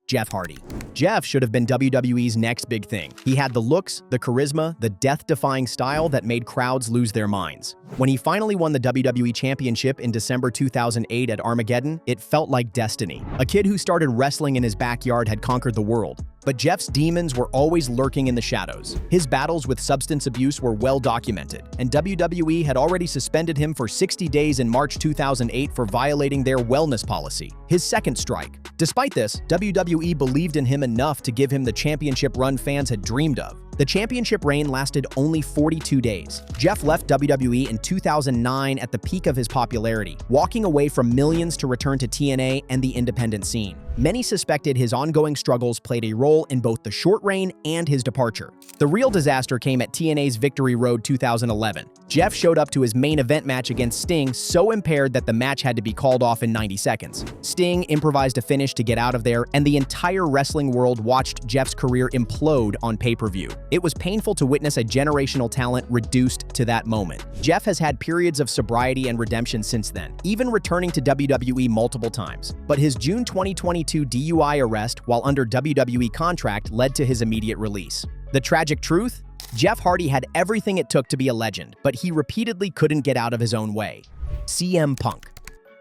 Jeff Hardy. Jeff should have been WWE's next big thing. He had the looks, the charisma, the death-defying style that made crowds lose their minds. When he finally won the WWE Championship in December 2008 at Armageddon, it felt like destiny. A kid who started wrestling in his backyard had conquered the world. But Jeff's demons were always lurking in the shadows. His battles with substance abuse were well documented, and WWE had already suspended him for 60 days in March 2008 for violating their wellness policy, his second strike. Despite this, WWE believed in him enough to give him the championship run fans had dreamed of. The championship reign lasted only 42 days. Jeff left WWE in 2009 at the peak of his popularity, walking away from millions to return to TNA and the independent scene. Many suspected his ongoing struggles played a role in both the short reign and his departure. The real disaster came at TNA's Victory Road 2011. Jeff showed up to his main event match against Sting so impaired that the match had to be called off in 90 seconds. Sting improvised a finish to get out of there, and the entire wrestling world watched Jeff's career implode on pay-per-view. It was painful to witness a generational talent reduced to that moment. Jeff has had periods of sobriety and redemption since then, even returning to WWE multiple times. But his June 2022 DUI arrest while under WWE contract led to his immediate release. The tragic truth? Jeff Hardy had everything it took to be a legend, but he repeatedly couldn't get out of his own way. CM Punk.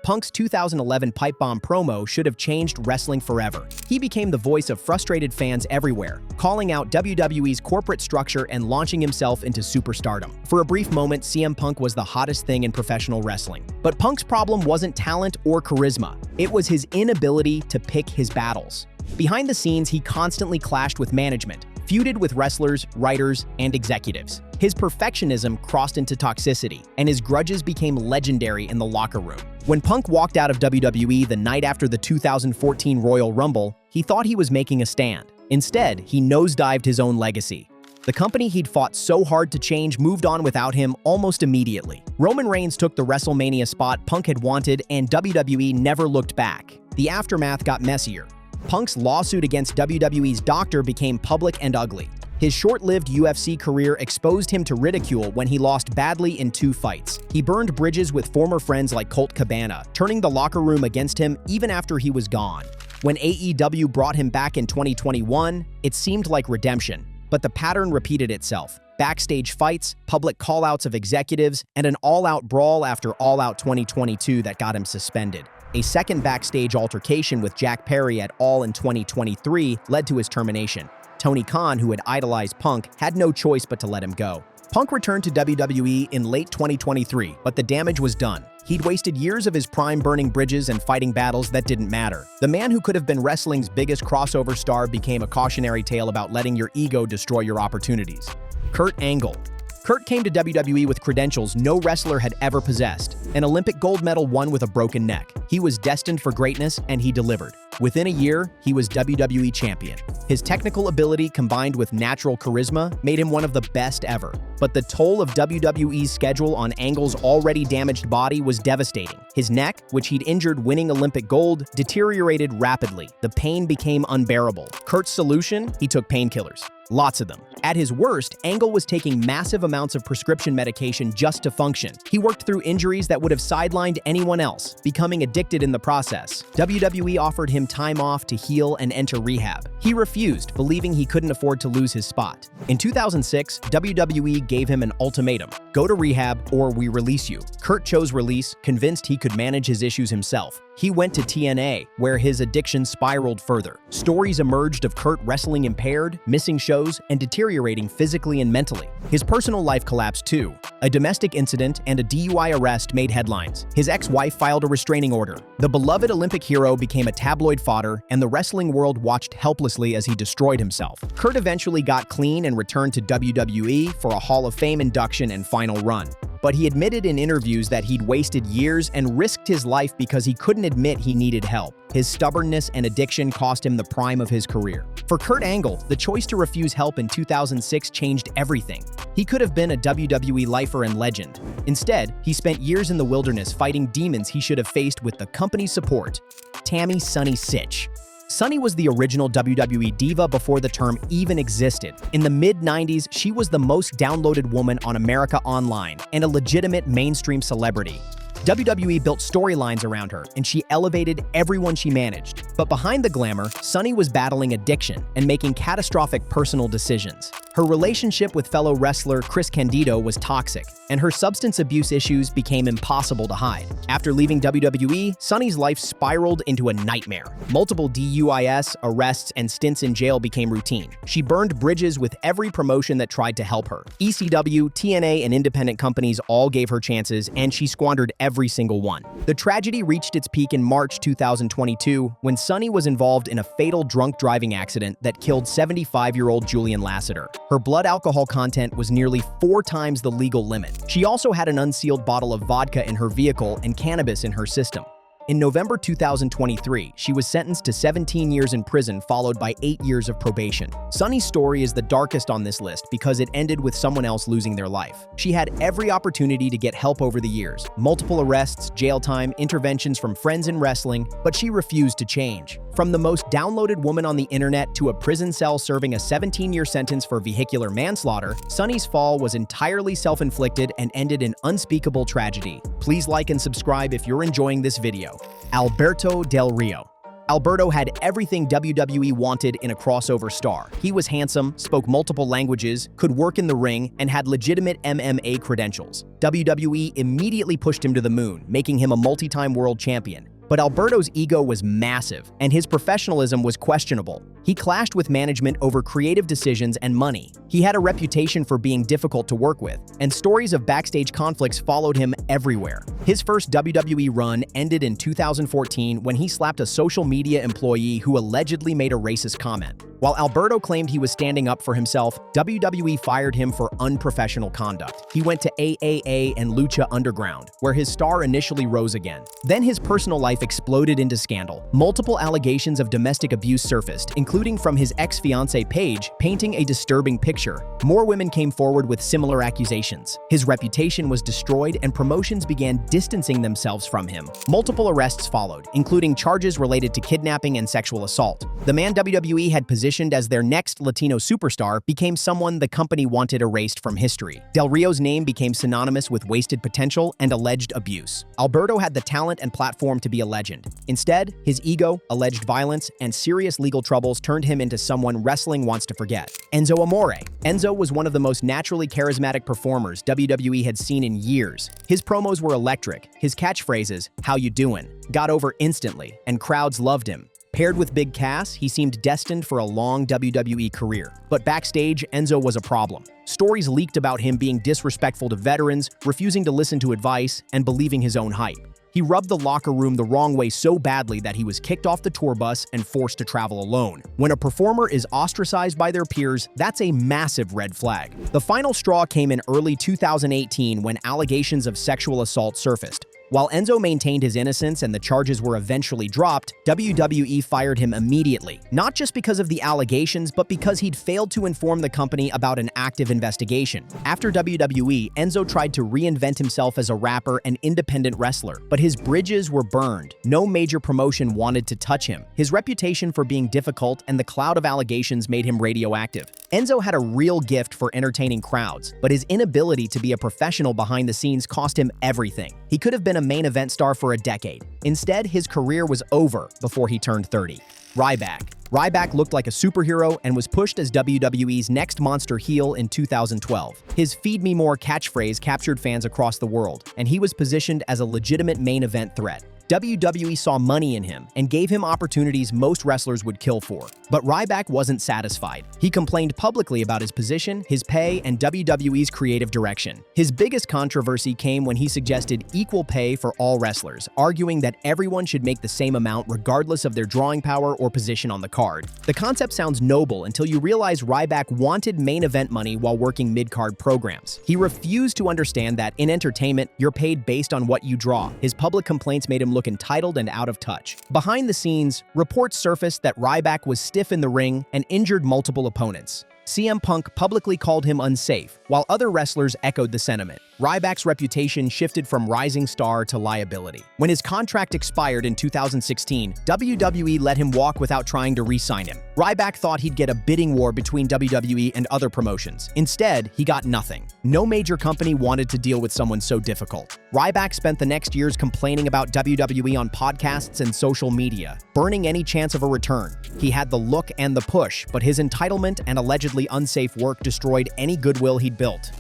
Punk's 2011 pipe bomb promo should have changed wrestling forever. He became the voice of frustrated fans everywhere, calling out WWE's corporate structure and launching himself into superstardom. For a brief moment, CM Punk was the hottest thing in professional wrestling. But Punk's problem wasn't talent or charisma. It was his inability to pick his battles. Behind the scenes, he constantly clashed with management, feuded with wrestlers, writers, and executives. His perfectionism crossed into toxicity, and his grudges became legendary in the locker room. When Punk walked out of WWE the night after the 2014 Royal Rumble, he thought he was making a stand. Instead, he nosedived his own legacy. The company he'd fought so hard to change moved on without him almost immediately. Roman Reigns took the WrestleMania spot Punk had wanted, and WWE never looked back. The aftermath got messier. Punk's lawsuit against WWE's doctor became public and ugly. His short-lived UFC career exposed him to ridicule when he lost badly in 2 fights. He burned bridges with former friends like Colt Cabana, turning the locker room against him even after he was gone. When AEW brought him back in 2021, it seemed like redemption, but the pattern repeated itself. Backstage fights, public call-outs of executives, and an all-out brawl after All Out 2022 that got him suspended. A second backstage altercation with Jack Perry at All in 2023 led to his termination. Tony Khan, who had idolized Punk, had no choice but to let him go. Punk returned to WWE in late 2023, but the damage was done. He'd wasted years of his prime burning bridges and fighting battles that didn't matter. The man who could have been wrestling's biggest crossover star became a cautionary tale about letting your ego destroy your opportunities. Kurt Angle. Kurt came to WWE with credentials no wrestler had ever possessed. An Olympic gold medal won with a broken neck. He was destined for greatness, and he delivered. Within a year, he was WWE champion. His technical ability combined with natural charisma made him one of the best ever. But the toll of WWE's schedule on Angle's already damaged body was devastating. His neck, which he'd injured winning Olympic gold, deteriorated rapidly. The pain became unbearable. Kurt's solution? He took painkillers. Lots of them. At his worst, Angle was taking massive amounts of prescription medication just to function. He worked through injuries that would have sidelined anyone else, becoming addicted in the process. WWE offered him time off to heal and enter rehab. He refused, believing he couldn't afford to lose his spot. In 2006, WWE gave him an ultimatum: go to rehab or we release you. Kurt chose release, convinced he could manage his issues himself. He went to TNA, where his addiction spiraled further. Stories emerged of Kurt wrestling impaired, missing shows, and deteriorating physically and mentally. His personal life collapsed too. A domestic incident and a DUI arrest made headlines. His ex-wife filed a restraining order. The beloved Olympic hero became a tabloid fodder, and the wrestling world watched helplessly as he destroyed himself. Kurt eventually got clean and returned to WWE for a Hall of Fame induction and final run. But he admitted in interviews that he'd wasted years and risked his life because he couldn't admit he needed help. His stubbornness and addiction cost him the prime of his career. For Kurt Angle, the choice to refuse help in 2006 changed everything. He could have been a WWE lifer and legend. Instead, he spent years in the wilderness fighting demons he should have faced with the company's support. Tammy "Sunny" Sytch. Sunny was the original WWE diva before the term even existed. In the mid-90s, she was the most downloaded woman on America Online and a legitimate mainstream celebrity. WWE built storylines around her, and she elevated everyone she managed. But behind the glamour, Sunny was battling addiction and making catastrophic personal decisions. Her relationship with fellow wrestler Chris Candido was toxic, and her substance abuse issues became impossible to hide. After leaving WWE, Sunny's life spiraled into a nightmare. Multiple DUIs, arrests, and stints in jail became routine. She burned bridges with every promotion that tried to help her. ECW, TNA, and independent companies all gave her chances, and she squandered every single one. The tragedy reached its peak in March 2022 when Sunny was involved in a fatal drunk driving accident that killed 75-year-old Julian Lasseter. Her blood alcohol content was nearly 4 times the legal limit. She also had an unsealed bottle of vodka in her vehicle and cannabis in her system. In November 2023, she was sentenced to 17 years in prison followed by 8 years of probation. Sunny's story is the darkest on this list because it ended with someone else losing their life. She had every opportunity to get help over the years, multiple arrests, jail time, interventions from friends in wrestling, but she refused to change. From the most downloaded woman on the internet to a prison cell serving a 17-year sentence for vehicular manslaughter, Sunny's fall was entirely self-inflicted and ended in unspeakable tragedy. Please like and subscribe if you're enjoying this video. Alberto Del Rio. Alberto had everything WWE wanted in a crossover star. He was handsome, spoke multiple languages, could work in the ring, and had legitimate MMA credentials. WWE immediately pushed him to the moon, making him a multi-time world champion. But Alberto's ego was massive, and his professionalism was questionable. He clashed with management over creative decisions and money. He had a reputation for being difficult to work with, and stories of backstage conflicts followed him everywhere. His first WWE run ended in 2014 when he slapped a social media employee who allegedly made a racist comment. While Alberto claimed he was standing up for himself, WWE fired him for unprofessional conduct. He went to AAA and Lucha Underground, where his star initially rose again. Then his personal life exploded into scandal. Multiple allegations of domestic abuse surfaced, including from his ex-fiancée Paige, painting a disturbing picture. More women came forward with similar accusations. His reputation was destroyed and promotions began distancing themselves from him. Multiple arrests followed, including charges related to kidnapping and sexual assault. The man WWE had positioned as their next Latino superstar became someone the company wanted erased from history. Del Rio's name became synonymous with wasted potential and alleged abuse. Alberto had the talent and platform to be a legend. Instead, his ego, alleged violence, and serious legal troubles turned him into someone wrestling wants to forget. Enzo Amore. Enzo was one of the most naturally charismatic performers WWE had seen in years. His promos were electric. His catchphrases, "How you doin'?" got over instantly, and crowds loved him. Paired with Big Cass, he seemed destined for a long WWE career. But backstage, Enzo was a problem. Stories leaked about him being disrespectful to veterans, refusing to listen to advice, and believing his own hype. He rubbed the locker room the wrong way so badly that he was kicked off the tour bus and forced to travel alone. When a performer is ostracized by their peers, that's a massive red flag. The final straw came in early 2018 when allegations of sexual assault surfaced. While Enzo maintained his innocence and the charges were eventually dropped, WWE fired him immediately, not just because of the allegations, but because he'd failed to inform the company about an active investigation. After WWE, Enzo tried to reinvent himself as a rapper and independent wrestler, but his bridges were burned. No major promotion wanted to touch him. His reputation for being difficult and the cloud of allegations made him radioactive. Enzo had a real gift for entertaining crowds, but his inability to be a professional behind the scenes cost him everything. He could have been a main event star for a decade. Instead, his career was over before he turned 30. Ryback. Ryback looked like a superhero and was pushed as WWE's next monster heel in 2012. His "Feed Me More" catchphrase captured fans across the world, and he was positioned as a legitimate main event threat. WWE saw money in him and gave him opportunities most wrestlers would kill for. But Ryback wasn't satisfied. He complained publicly about his position, his pay, and WWE's creative direction. His biggest controversy came when he suggested equal pay for all wrestlers, arguing that everyone should make the same amount regardless of their drawing power or position on the card. The concept sounds noble until you realize Ryback wanted main event money while working mid-card programs. He refused to understand that in entertainment, you're paid based on what you draw. His public complaints made him look entitled and out of touch. Behind the scenes, reports surfaced that Ryback was stiff in the ring and injured multiple opponents. CM Punk publicly called him unsafe, while other wrestlers echoed the sentiment. Ryback's reputation shifted from rising star to liability. When his contract expired in 2016, WWE let him walk without trying to re-sign him. Ryback thought he'd get a bidding war between WWE and other promotions. Instead, he got nothing. No major company wanted to deal with someone so difficult. Ryback spent the next years complaining about WWE on podcasts and social media, burning any chance of a return. He had the look and the push, but his entitlement and allegedly unsafe work destroyed any goodwill he'd built.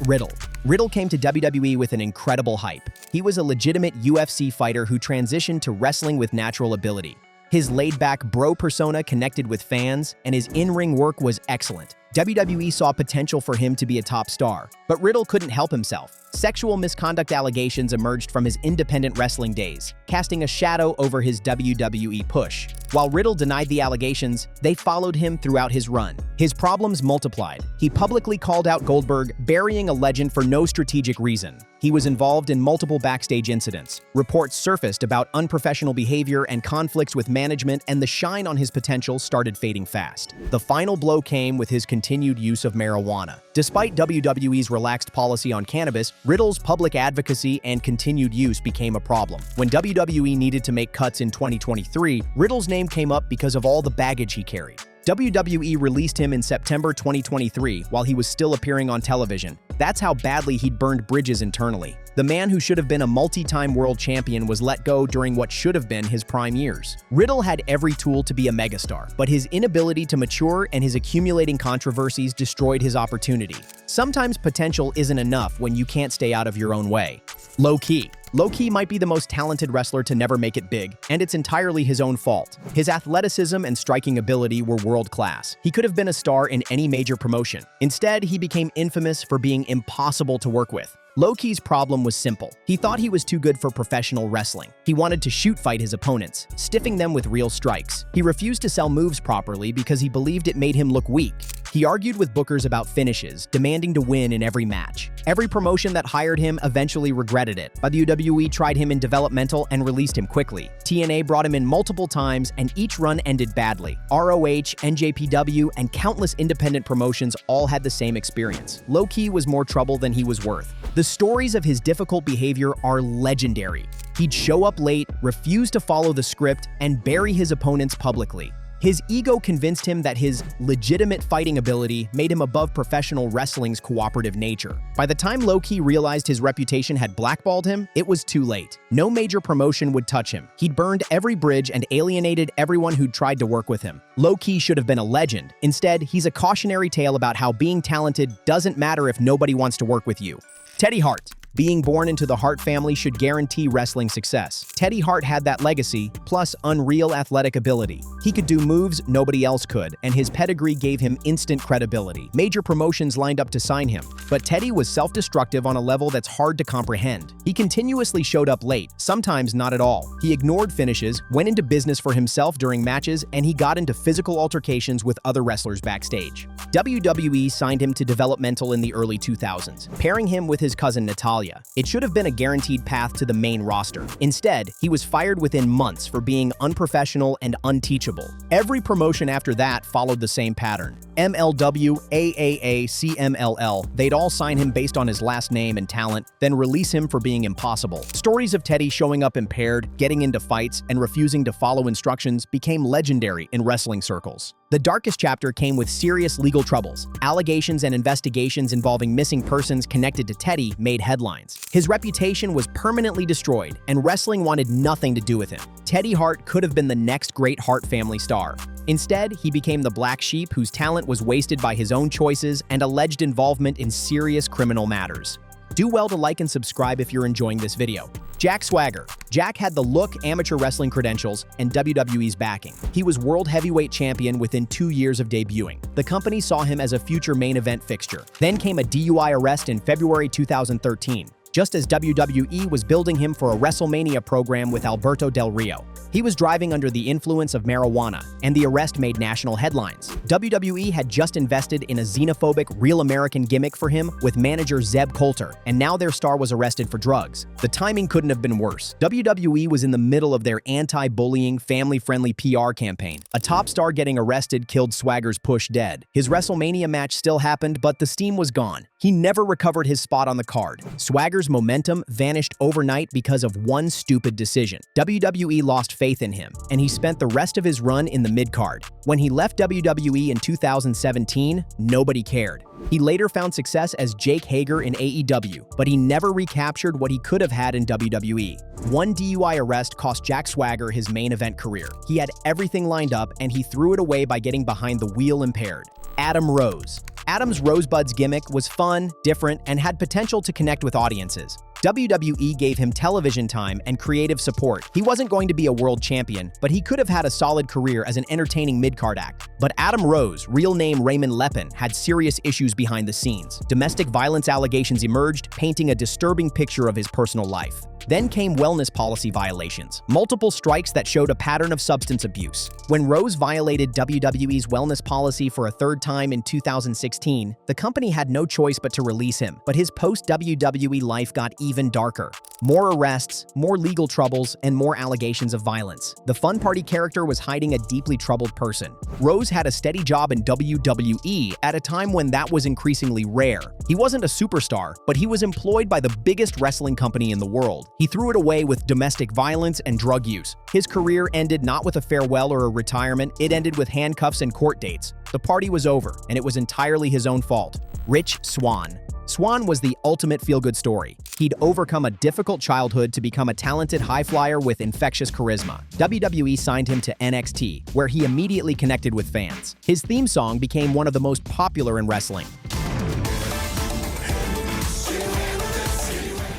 Riddle. Riddle came to WWE with an incredible hype. He was a legitimate UFC fighter who transitioned to wrestling with natural ability. His laid-back bro persona connected with fans, and his in-ring work was excellent. WWE saw potential for him to be a top star, but Riddle couldn't help himself. Sexual misconduct allegations emerged from his independent wrestling days, casting a shadow over his WWE push. While Riddle denied the allegations, they followed him throughout his run. His problems multiplied. He publicly called out Goldberg, burying a legend for no strategic reason. He was involved in multiple backstage incidents. Reports surfaced about unprofessional behavior and conflicts with management, and the shine on his potential started fading fast. The final blow came with his continued use of marijuana. Despite WWE's relaxed policy on cannabis, Riddle's public advocacy and continued use became a problem. When WWE needed to make cuts in 2023, Riddle's name came up because of all the baggage he carried. WWE released him in September 2023 while he was still appearing on television. That's how badly he'd burned bridges internally. The man who should have been a multi-time world champion was let go during what should have been his prime years. Riddle had every tool to be a megastar, but his inability to mature and his accumulating controversies destroyed his opportunity. Sometimes potential isn't enough when you can't stay out of your own way. Low-key. Low-key might be the most talented wrestler to never make it big, and it's entirely his own fault. His athleticism and striking ability were world-class. He could have been a star in any major promotion. Instead, he became infamous for being impossible to work with. Low-key's problem was simple. He thought he was too good for professional wrestling. He wanted to shoot-fight his opponents, stiffing them with real strikes. He refused to sell moves properly because he believed it made him look weak. He argued with bookers about finishes, demanding to win in every match. Every promotion that hired him eventually regretted it. WWE tried him in developmental and released him quickly. TNA brought him in multiple times, and each run ended badly. ROH, NJPW, and countless independent promotions all had the same experience. Low-key was more trouble than he was worth. The stories of his difficult behavior are legendary. He'd show up late, refuse to follow the script, and bury his opponents publicly. His ego convinced him that his legitimate fighting ability made him above professional wrestling's cooperative nature. By the time Low-key realized his reputation had blackballed him, it was too late. No major promotion would touch him. He'd burned every bridge and alienated everyone who'd tried to work with him. Low-key should have been a legend. Instead, he's a cautionary tale about how being talented doesn't matter if nobody wants to work with you. Teddy Hart. Being born into the Hart family should guarantee wrestling success. Teddy Hart had that legacy, plus unreal athletic ability. He could do moves nobody else could, and his pedigree gave him instant credibility. Major promotions lined up to sign him, but Teddy was self-destructive on a level that's hard to comprehend. He continuously showed up late, sometimes not at all. He ignored finishes, went into business for himself during matches, and he got into physical altercations with other wrestlers backstage. WWE signed him to developmental in the early 2000s, pairing him with his cousin Natalya. It should have been a guaranteed path to the main roster. Instead, he was fired within months for being unprofessional and unteachable. Every promotion after that followed the same pattern. MLW, AAA, CMLL, they'd all sign him based on his last name and talent, then release him for being impossible. Stories of Teddy showing up impaired, getting into fights, and refusing to follow instructions became legendary in wrestling circles. The darkest chapter came with serious legal troubles. Allegations and investigations involving missing persons connected to Teddy made headlines. His reputation was permanently destroyed, and wrestling wanted nothing to do with him. Teddy Hart could have been the next great Hart family star. Instead, he became the black sheep whose talent was wasted by his own choices and alleged involvement in serious criminal matters. Do well to like and subscribe if you're enjoying this video. Jack Swagger. Jack had the look, amateur wrestling credentials, and WWE's backing. He was World Heavyweight Champion within 2 years of debuting. The company saw him as a future main event fixture. Then came a DUI arrest in February 2013. just as WWE was building him for a WrestleMania program with Alberto Del Rio. He was driving under the influence of marijuana, and the arrest made national headlines. WWE had just invested in a xenophobic, real American gimmick for him with manager Zeb Coulter, and now their star was arrested for drugs. The timing couldn't have been worse. WWE was in the middle of their anti-bullying, family-friendly PR campaign. A top star getting arrested killed Swagger's push dead. His WrestleMania match still happened, but the steam was gone. He never recovered his spot on the card. Swagger's momentum vanished overnight because of one stupid decision. WWE lost faith in him, and he spent the rest of his run in the mid-card. When he left WWE in 2017, nobody cared. He later found success as Jake Hager in AEW, but he never recaptured what he could have had in WWE. One DUI arrest cost Jack Swagger his main event career. He had everything lined up, and he threw it away by getting behind the wheel impaired. Adam Rose. Adam's Rosebud's gimmick was fun, different, and had potential to connect with audiences. WWE gave him television time and creative support. He wasn't going to be a world champion, but he could have had a solid career as an entertaining mid-card act. But Adam Rose, real name Raymond Lepin, had serious issues behind the scenes. Domestic violence allegations emerged, painting a disturbing picture of his personal life. Then came wellness policy violations, multiple strikes that showed a pattern of substance abuse. When Rose violated WWE's wellness policy for a third time in 2016, the company had no choice but to release him, but his post-WWE life got even darker. More arrests, more legal troubles, and more allegations of violence. The Fun Party character was hiding a deeply troubled person. Rose had a steady job in WWE at a time when that was increasingly rare. He wasn't a superstar, but he was employed by the biggest wrestling company in the world. He threw it away with domestic violence and drug use. His career ended not with a farewell or a retirement, it ended with handcuffs and court dates. The party was over, and it was entirely his own fault. Rich Swann. Swann was the ultimate feel-good story. He'd overcome a difficult childhood to become a talented high flyer with infectious charisma. WWE signed him to NXT, where he immediately connected with fans. His theme song became one of the most popular in wrestling,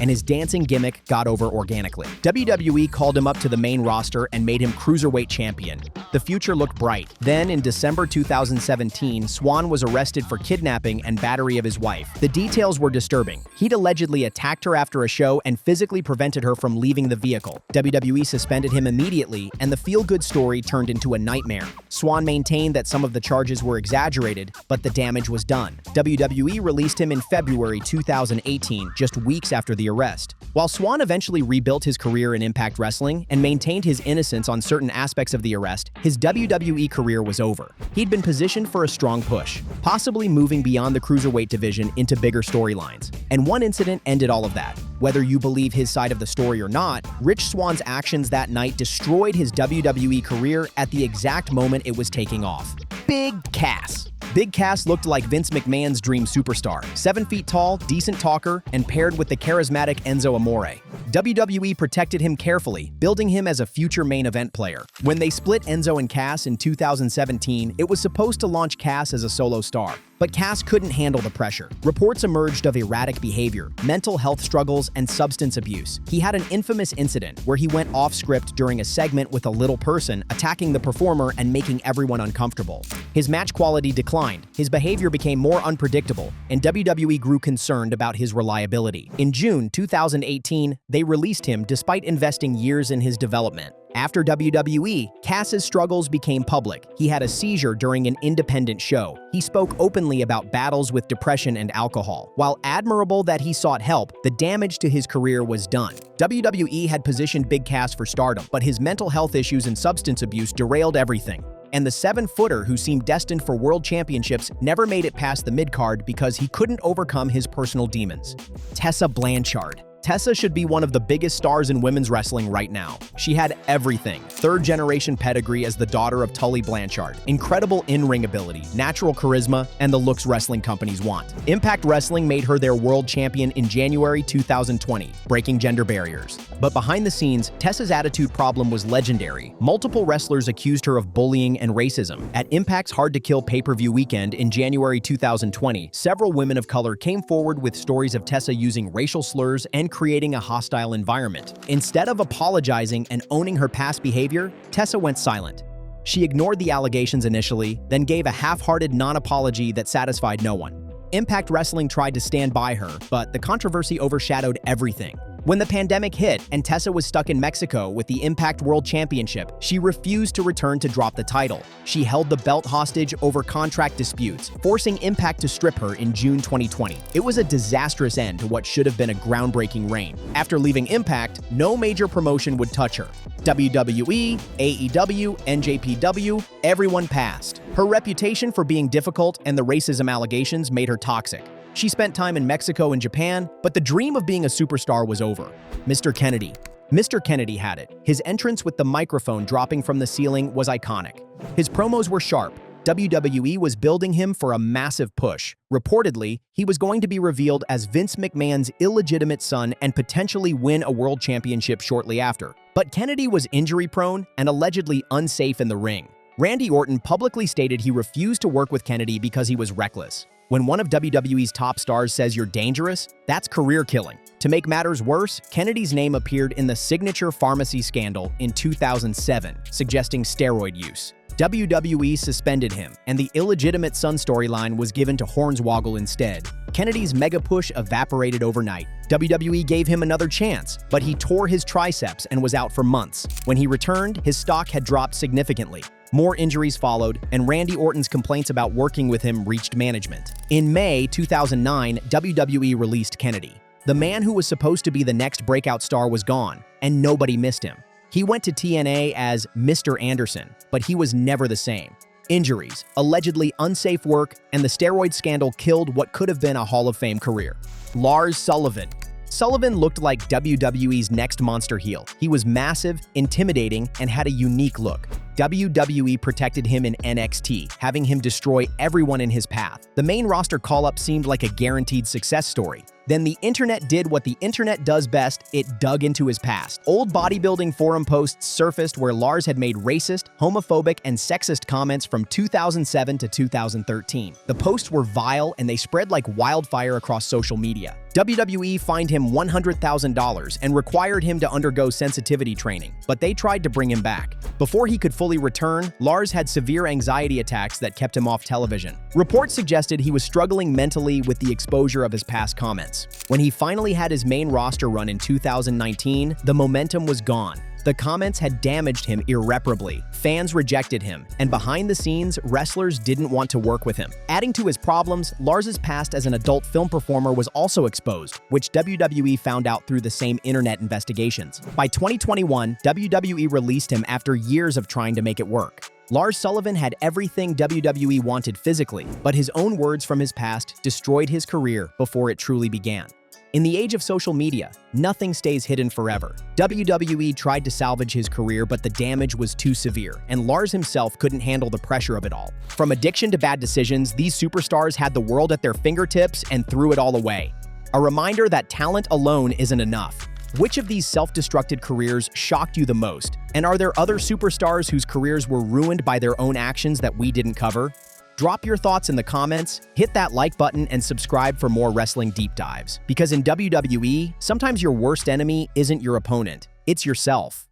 and his dancing gimmick got over organically. WWE called him up to the main roster and made him cruiserweight champion. The future looked bright. Then, in December 2017, Swann was arrested for kidnapping and battery of his wife. The details were disturbing. He'd allegedly attacked her after a show and physically prevented her from leaving the vehicle. WWE suspended him immediately, and the feel-good story turned into a nightmare. Swann maintained that some of the charges were exaggerated, but the damage was done. WWE released him in February 2018, just weeks after the arrest. While Swann eventually rebuilt his career in Impact Wrestling and maintained his innocence on certain aspects of the arrest, his WWE career was over. He'd been positioned for a strong push, possibly moving beyond the cruiserweight division into bigger storylines. And one incident ended all of that. Whether you believe his side of the story or not, Rich Swann's actions that night destroyed his WWE career at the exact moment it was taking off. Big Cass. Big Cass looked like Vince McMahon's dream superstar. 7 feet tall, decent talker, and paired with the charismatic Enzo Amore. WWE protected him carefully, building him as a future main event player. When they split Enzo and Cass in 2017, it was supposed to launch Cass as a solo star. But Cass couldn't handle the pressure. Reports emerged of erratic behavior, mental health struggles, and substance abuse. He had an infamous incident where he went off script during a segment with a little person, attacking the performer and making everyone uncomfortable. His match quality declined, his behavior became more unpredictable, and WWE grew concerned about his reliability. In June 2018, they released him despite investing years in his development. After WWE, Cass's struggles became public. He had a seizure during an independent show. He spoke openly about battles with depression and alcohol. While admirable that he sought help, the damage to his career was done. WWE had positioned Big Cass for stardom, but his mental health issues and substance abuse derailed everything. And the 7-footer who seemed destined for world championships never made it past the mid-card because he couldn't overcome his personal demons. Tessa Blanchard. Tessa should be one of the biggest stars in women's wrestling right now. She had everything. Third-generation pedigree as the daughter of Tully Blanchard, incredible in-ring ability, natural charisma, and the looks wrestling companies want. Impact Wrestling made her their world champion in January 2020, breaking gender barriers. But behind the scenes, Tessa's attitude problem was legendary. Multiple wrestlers accused her of bullying and racism. At Impact's Hard to Kill pay-per-view weekend in January 2020, several women of color came forward with stories of Tessa using racial slurs and creating a hostile environment. Instead of apologizing and owning her past behavior, Tessa went silent. She ignored the allegations initially, then gave a half-hearted non-apology that satisfied no one. Impact Wrestling tried to stand by her, but the controversy overshadowed everything. When the pandemic hit and Tessa was stuck in Mexico with the Impact World Championship, she refused to return to drop the title. She held the belt hostage over contract disputes, forcing Impact to strip her in June 2020. It was a disastrous end to what should have been a groundbreaking reign. After leaving Impact, no major promotion would touch her. WWE, AEW, NJPW, everyone passed. Her reputation for being difficult and the racism allegations made her toxic. She spent time in Mexico and Japan, but the dream of being a superstar was over. Mr. Kennedy. Mr. Kennedy had it. His entrance with the microphone dropping from the ceiling was iconic. His promos were sharp. WWE was building him for a massive push. Reportedly, he was going to be revealed as Vince McMahon's illegitimate son and potentially win a world championship shortly after. But Kennedy was injury-prone and allegedly unsafe in the ring. Randy Orton publicly stated he refused to work with Kennedy because he was reckless. When one of WWE's top stars says you're dangerous, that's career killing. To make matters worse, Kennedy's name appeared in the signature pharmacy scandal in 2007, suggesting steroid use. WWE suspended him, and the illegitimate son storyline was given to Hornswoggle instead. Kennedy's mega push evaporated overnight. WWE gave him another chance, but he tore his triceps and was out for months. When he returned, his stock had dropped significantly. More injuries followed, and Randy Orton's complaints about working with him reached management. In May 2009, WWE released Kennedy. The man who was supposed to be the next breakout star was gone, and nobody missed him. He went to TNA as Mr. Anderson, but he was never the same. Injuries, allegedly unsafe work, and the steroid scandal killed what could have been a Hall of Fame career. Lars Sullivan. Sullivan looked like WWE's next monster heel. He was massive, intimidating, and had a unique look. WWE protected him in NXT, having him destroy everyone in his path. The main roster call-up seemed like a guaranteed success story. Then the internet did what the internet does best, it dug into his past. Old bodybuilding forum posts surfaced where Lars had made racist, homophobic, and sexist comments from 2007 to 2013. The posts were vile and they spread like wildfire across social media. WWE fined him $100,000 and required him to undergo sensitivity training, but they tried to bring him back. Before he could fully return, Lars had severe anxiety attacks that kept him off television. Reports suggested he was struggling mentally with the exposure of his past comments. When he finally had his main roster run in 2019, the momentum was gone. The comments had damaged him irreparably. Fans rejected him, and behind the scenes, wrestlers didn't want to work with him. Adding to his problems, Lars's past as an adult film performer was also exposed, which WWE found out through the same internet investigations. By 2021, WWE released him after years of trying to make it work. Lars Sullivan had everything WWE wanted physically, but his own words from his past destroyed his career before it truly began. In the age of social media, nothing stays hidden forever. WWE tried to salvage his career, but the damage was too severe, and Lars himself couldn't handle the pressure of it all. From addiction to bad decisions, these superstars had the world at their fingertips and threw it all away. A reminder that talent alone isn't enough. Which of these self-destructed careers shocked you the most? And are there other superstars whose careers were ruined by their own actions that we didn't cover? Drop your thoughts in the comments, hit that like button, and subscribe for more wrestling deep dives. Because in WWE, sometimes your worst enemy isn't your opponent, it's yourself.